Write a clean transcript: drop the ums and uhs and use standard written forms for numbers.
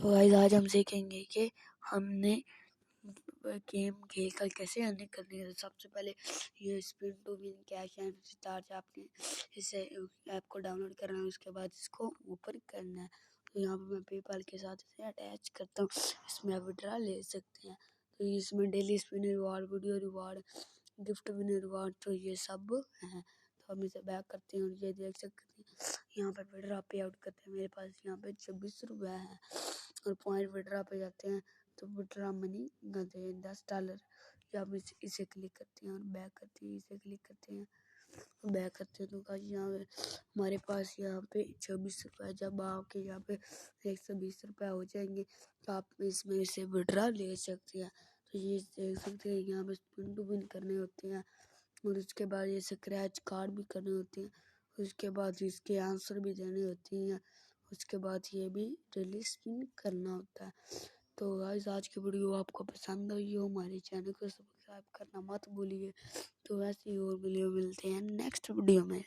तो गाइस आज हम सीखेंगे कि हमने गेम खेल कर कैसे अर्निंग करनी है। सबसे पहले ये spin to win cash and start आपने इसे ऐप को डाउनलोड करना है। उसके बाद इसको ऊपर करना है। तो यहाँ पर मैं पेपाल के साथ इसे अटैच करता हूँ। इसमें आप विड्रॉ ले सकते हैं। तो इसमें daily spin reward, video reward, gift win reward तो ये सब हैं। तो हम इसे बैक करते हैं और ये देख सकते हैं यहाँ पर विड्रॉ पे आउट करते हैं। मेरे पास यहाँ पे 26 रुपये हैं और पॉइंट विड्रॉ पे जाते हैं तो विड्रॉ मनी गते हैं $10। या हम इसे क्लिक करते हैं और बैक करते हैं, इसे क्लिक करते हैं बैक करते हैं। तो गाइस यहाँ पे हमारे पास यहाँ पे 26 रुपये, जब आपके यहाँ पे 120 रुपये हो जाएंगे तो आप इसमें इसे विड्रॉ ले सकते हैं। तो ये देख सकते हैं यहाँ पे स्पिन टू विन करने होते हैं और उसके बाद ये स्क्रैच कार्ड भी करने होते हैं। उसके बाद इसके आंसर भी देने होते हैं। उसके बाद ये भी डेली स्पिन करना होता है। तो गाइस आज की वीडियो आपको पसंद आई हो, हमारे चैनल को सब्सक्राइब करना मत भूलिए। तो वैसे ही और वीडियो मिलते हैं नेक्स्ट वीडियो में।